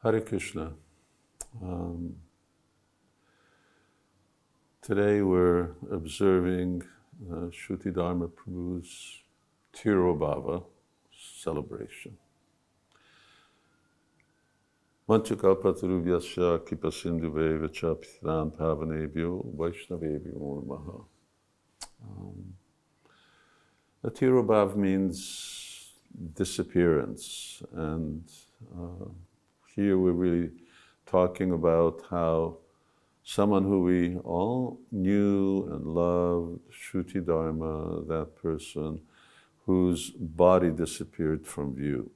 Hare Krishna. Um, Today we're observing Srutidharma Prabhu's Tirobhava celebration. Vanchakalpatarubhyasya kipasindhuve vachapitan pavanebhyo vaishnavebhyo namaha. The Tirobhav means disappearance, and here we're really talking about how someone who we all knew and loved, Srutidharma, that person whose body disappeared from view.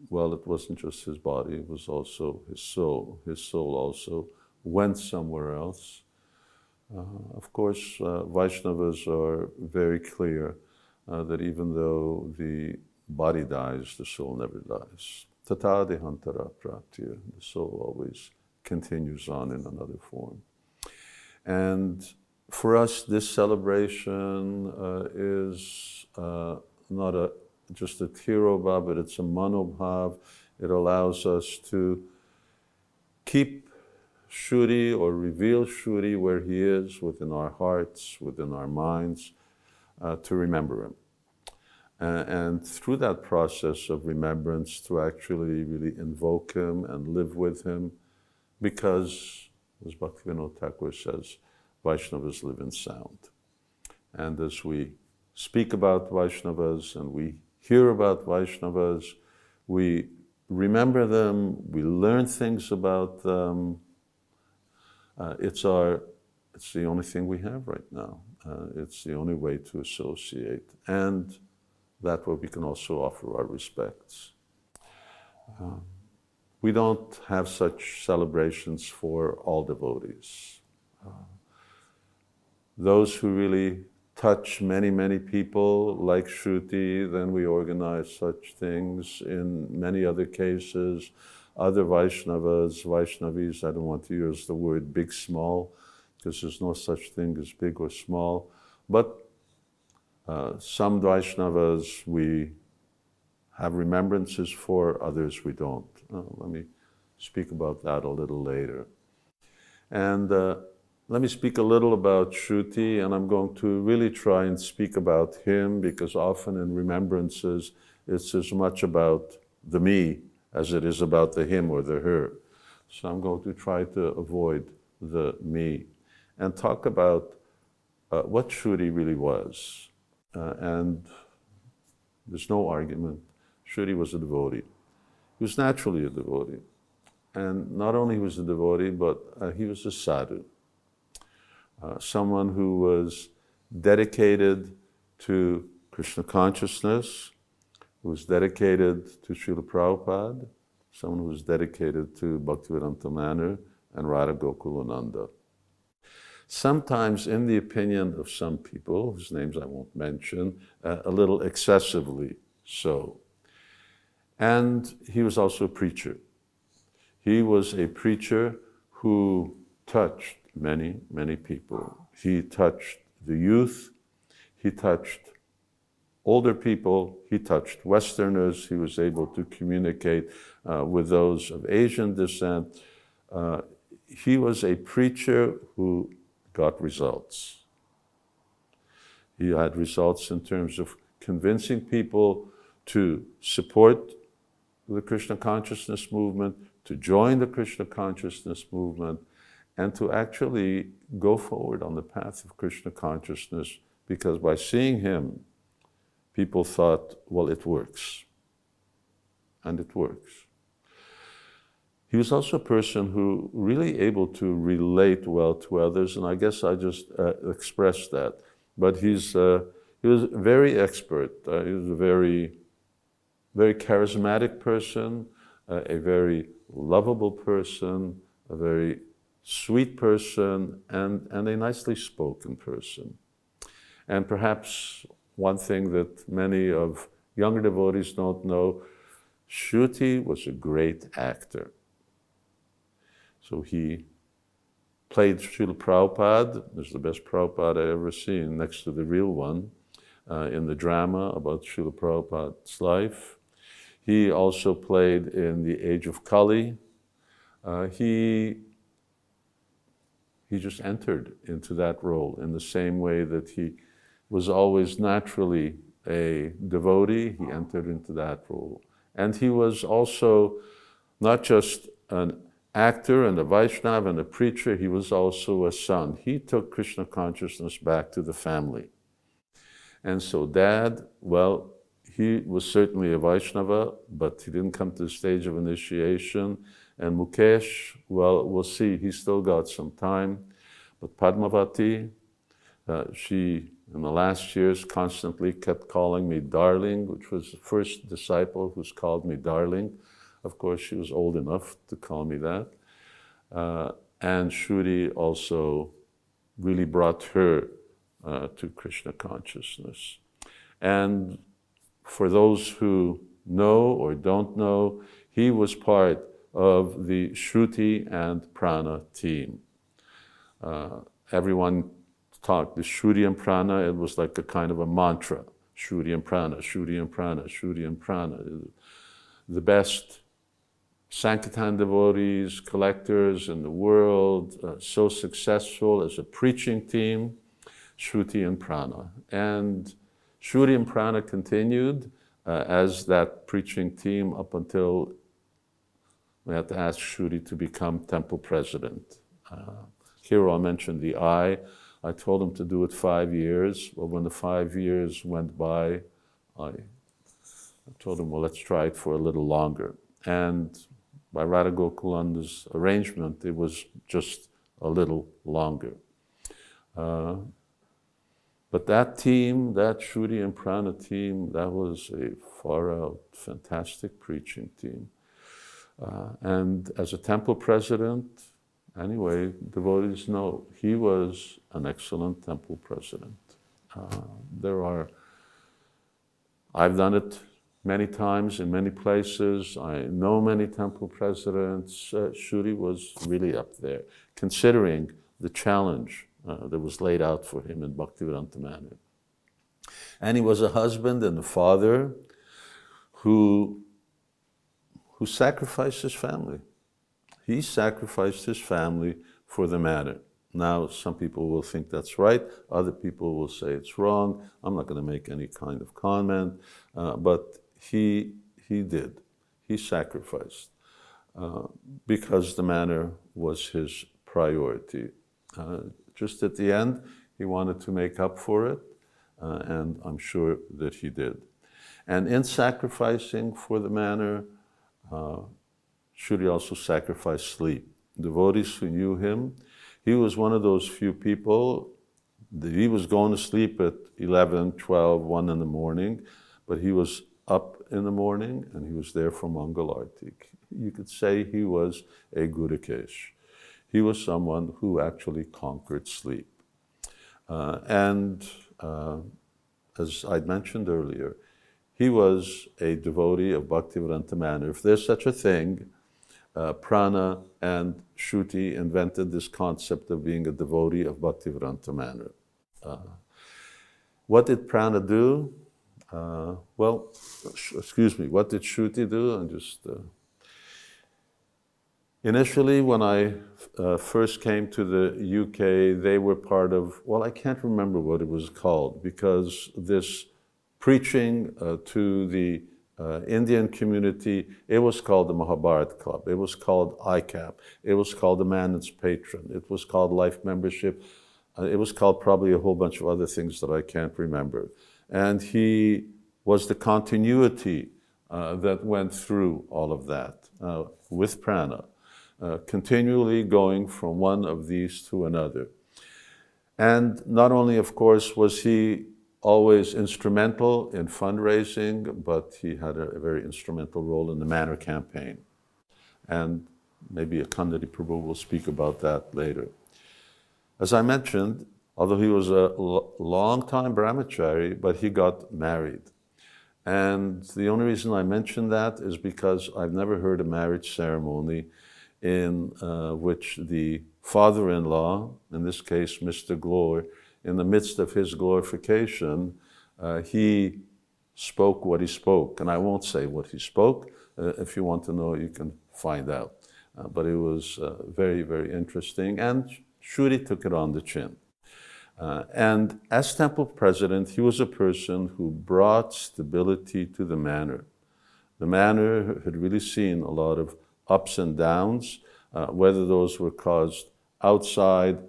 Well, it wasn't just his body, it was also his soul. His soul also went somewhere else. Of course, Vaishnavas are very clear that even though the body dies, the soul never dies. Tata dehantara praptir, the soul always continues on in another form. And for us, this celebration is not just a tirobhav, but it's a manobhav. It allows us to keep Shruti or reveal Shruti where he is, within our hearts, within our minds, to remember him. And through that process of remembrance, to actually really invoke him and live with him, because, as Bhaktivinoda Thakur says, Vaishnavas live in sound. And as we speak about Vaishnavas and we hear about Vaishnavas, we remember them, we learn things about them. It's the only thing we have right now. It's the only way to associate. And that way we can also offer our respects. We don't have such celebrations for all devotees. Those who really touch many, many people, like Shruti, then we organize such things. In many other cases, other Vaishnavas, Vaishnavis, I don't want to use the word big, small, because there's no such thing as big or small, but some Vaishnavas we have remembrances for, others we don't. Let me speak about that a little later. And let me speak a little about Shruti, and I'm going to really try and speak about him, because often in remembrances it's as much about the me as it is about the him or the her. So I'm going to try to avoid the me and talk about what Shruti really was. And there's no argument. Shruti was a devotee. He was naturally a devotee. And not only was he a devotee, but he was a sadhu. Someone who was dedicated to Krishna consciousness, who was dedicated to Srila Prabhupada, someone who was dedicated to Bhaktivedanta Manor and Radha Gokulananda. Sometimes, in the opinion of some people, whose names I won't mention, a little excessively so. And he was also a preacher. He was a preacher who touched many, many people. He touched the youth, he touched older people, he touched Westerners, he was able to communicate with those of Asian descent. He was a preacher who got results. He had results in terms of convincing people to support the Krishna consciousness movement, to join the Krishna consciousness movement, and to actually go forward on the path of Krishna consciousness, because by seeing him, people thought, well, it works. And it works. He was also a person who really able to relate well to others, and I guess I just expressed that. But he was very expert. He was a very, very charismatic person, a very lovable person, a very sweet person, and a nicely spoken person. And perhaps one thing that many of younger devotees don't know, Shruti was a great actor. So he played Srila Prabhupada. There's the best Prabhupada I ever seen, next to the real one, in the drama about Srila Prabhupada's life. He also played in The Age of Kali, he just entered into that role in the same way that he was always naturally a devotee. He entered into that role. And he was also not just an actor and a Vaishnava and a preacher, he was also a son. He took Krishna consciousness back to the family. And so Dad, well, he was certainly a Vaishnava, but he didn't come to the stage of initiation. And Mukesh, well, we'll see, he still got some time. But Padmavati, she, in the last years, constantly kept calling me darling, which was the first disciple who's called me darling. Of course, she was old enough to call me that. And Shruti also really brought her to Krishna consciousness. And for those who know or don't know, he was part of the Shruti and Prana team. Everyone talked the Shruti and Prana, it was like a kind of a mantra. Shruti and Prana, Shruti and Prana, Shruti and Prana. The best Sankirtan devotees, collectors in the world, so successful as a preaching team, Shruti and Prana. And Shruti and Prana continued as that preaching team up until we had to ask Shruti to become temple president. Here I'll mention the I told him to do it 5 years. Well, when the 5 years went by, I told him, well, let's try it for a little longer. And by Radha Gokulanda's arrangement, it was just a little longer. But that team, that Shruti and Prana team, that was a far-out, fantastic preaching team. And as a temple president, anyway, devotees know he was an excellent temple president. I've done it many times in many places. I know many temple presidents. Shruti was really up there, considering the challenge that was laid out for him in Bhaktivedanta Manor. And he was a husband and a father who sacrificed his family. He sacrificed his family for the manor. Now, some people will think that's right. Other people will say it's wrong. I'm not going to make any kind of comment. But he did. He sacrificed because the manor was his priority. Just at the end, he wanted to make up for it, and I'm sure that he did. And in sacrificing for the manor, Shruti also sacrificed sleep. Devotees who knew him, he was one of those few people that he was going to sleep at 11, 12, 1 in the morning, but he was up in the morning and he was there for Mangal Arti. You could say he was a Gurukesh. He was someone who actually conquered sleep. As I'd mentioned earlier, he was a devotee of Bhaktivedanta Manor. If there's such a thing, Prana and Shruti invented this concept of being a devotee of Bhaktivedanta Manor. What did Prana do? What did Shruti do? Initially, when I first came to the UK, they were part of, well, I can't remember what it was called, because this preaching to the Indian community, it was called the Mahabharat Club, it was called ICAP, it was called the Manon's Patron, it was called Life Membership, it was called probably a whole bunch of other things that I can't remember. And he was the continuity that went through all of that with Prana, continually going from one of these to another. And not only, of course, was he always instrumental in fundraising, but he had a very instrumental role in the Manor campaign. And maybe Akandari Prabhu will speak about that later. As I mentioned, although he was a long-time brahmachari, but he got married. And the only reason I mention that is because I've never heard a marriage ceremony in which the father-in-law, in this case Mr. Glor, in the midst of his glorification, he spoke what he spoke. And I won't say what he spoke. If you want to know, you can find out. but it was very, very interesting, and Shuri took it on the chin. And as temple president, he was a person who brought stability to the manor. The manor had really seen a lot of ups and downs, whether those were caused outside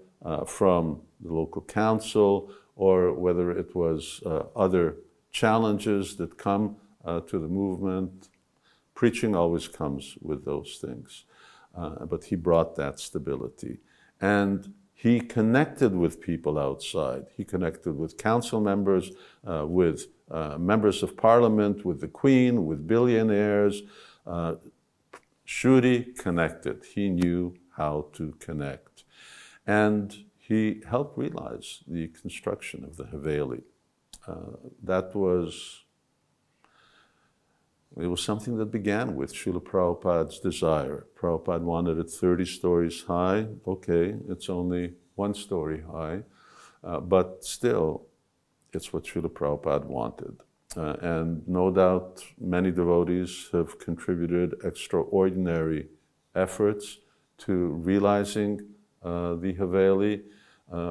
from the local council or whether it was other challenges that come to the movement. Preaching always comes with those things, but he brought that stability. And he connected with people outside. He connected with council members, with members of parliament, with the queen, with billionaires. Shuri connected. He knew how to connect. And he helped realize the construction of the Haveli. It was something that began with Srila Prabhupada's desire. Prabhupada wanted it 30 stories high. Okay, it's only 1 story high, but still, it's what Srila Prabhupada wanted. And no doubt many devotees have contributed extraordinary efforts to realizing the Haveli,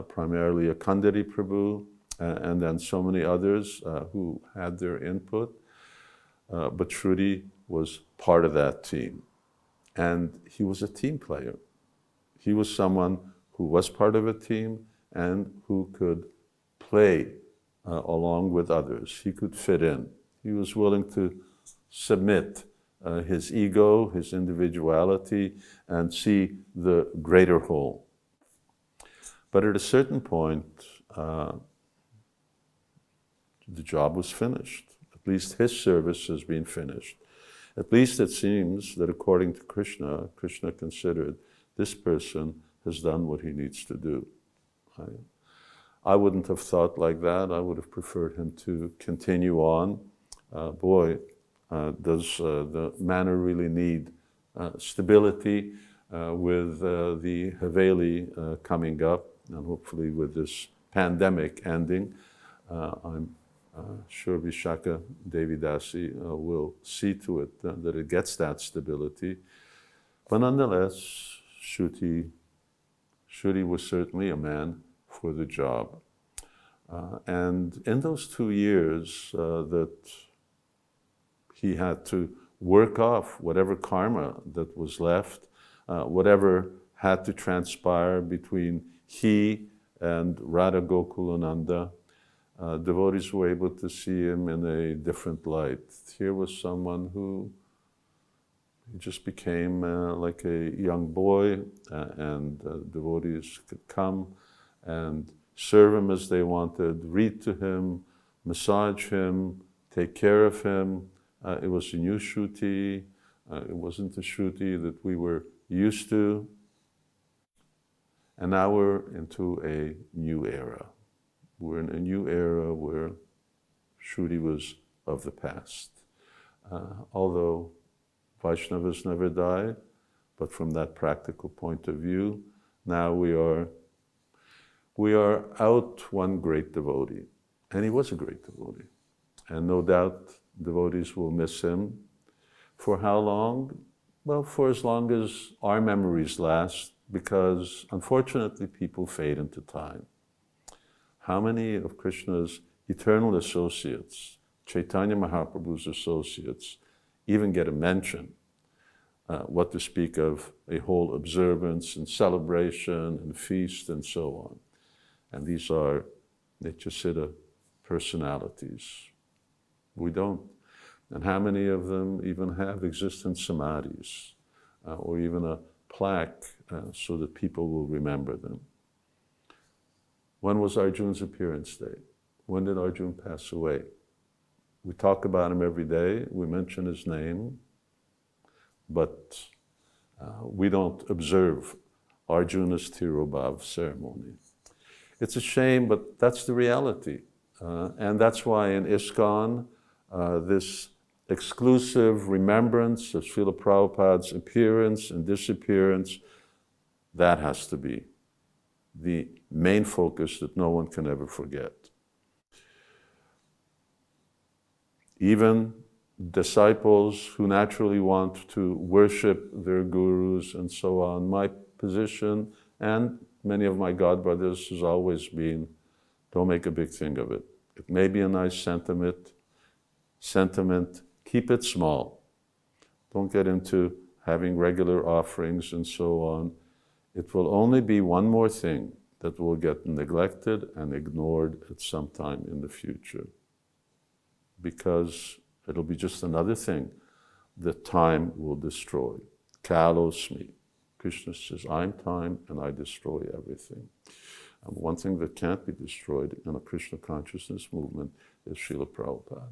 primarily Akandari Prabhu, and then so many others who had their input. But Shruti was part of that team. And he was a team player. He was someone who was part of a team and who could play along with others. He could fit in. He was willing to submit his ego, his individuality, and see the greater whole. But at a certain point, the job was finished. At least his service has been finished. At least it seems that according to Krishna, Krishna considered this person has done what he needs to do. I wouldn't have thought like that. I would have preferred him to continue on. Does the manor really need stability with the Haveli coming up, and hopefully with this pandemic ending. I'm sure Vishaka Devi Dasi will see to it that it gets that stability. But nonetheless, Shruti was certainly a man for the job. And in those 2 years that he had to work off whatever karma that was left, whatever had to transpire between he and Radha Gokulananda, devotees were able to see him in a different light. Here was someone who just became like a young boy, and devotees could come and serve him as they wanted, read to him, massage him, take care of him. It was a new Shruti. It wasn't the Shruti that we were used to. And now we're into a new era. We're in a new era where Shruti was of the past. Although Vaishnavas never die, but from that practical point of view, now we are out one great devotee. And he was a great devotee. And no doubt devotees will miss him. For how long? Well, for as long as our memories last, because unfortunately people fade into time. How many of Krishna's eternal associates, Chaitanya Mahaprabhu's associates, even get a mention? What to speak of a whole observance and celebration and feast and so on. And these are Nityasiddha personalities. We don't. And how many of them even have existent samadhis or even a plaque so that people will remember them? When was Arjun's appearance date? When did Arjun pass away? We talk about him every day, we mention his name, but we don't observe Arjuna's Tirobhav ceremony. It's a shame, but that's the reality. And that's why in ISKCON, this exclusive remembrance of Srila Prabhupada's appearance and disappearance, that has to be the main focus that no one can ever forget. Even disciples who naturally want to worship their gurus and so on. My position, and many of my godbrothers, has always been, don't make a big thing of it. It may be a nice sentiment, keep it small. Don't get into having regular offerings and so on. It will only be one more thing that will get neglected and ignored at some time in the future, because it'll be just another thing that time will destroy. Kalos me. Krishna says, I'm time and I destroy everything. And one thing that can't be destroyed in a Krishna consciousness movement is Srila Prabhupada.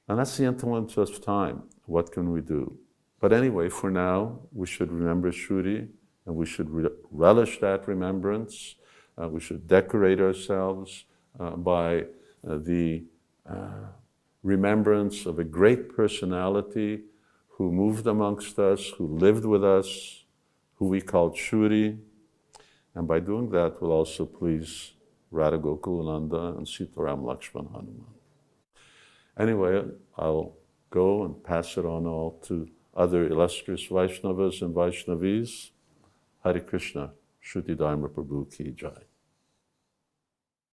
And that's the influence of time. What can we do? But anyway, for now, we should remember Shruti, and we should relish that remembrance. We should decorate ourselves by the remembrance of a great personality who moved amongst us, who lived with us, who we called Shruti. And by doing that, we'll also please Radha Gokulananda and Sitaram Lakshman Hanuman. Anyway, I'll go and pass it on all to other illustrious Vaishnavas and Vaishnavis. Hare Krishna, Srutidharma Prabhu Ki Jai.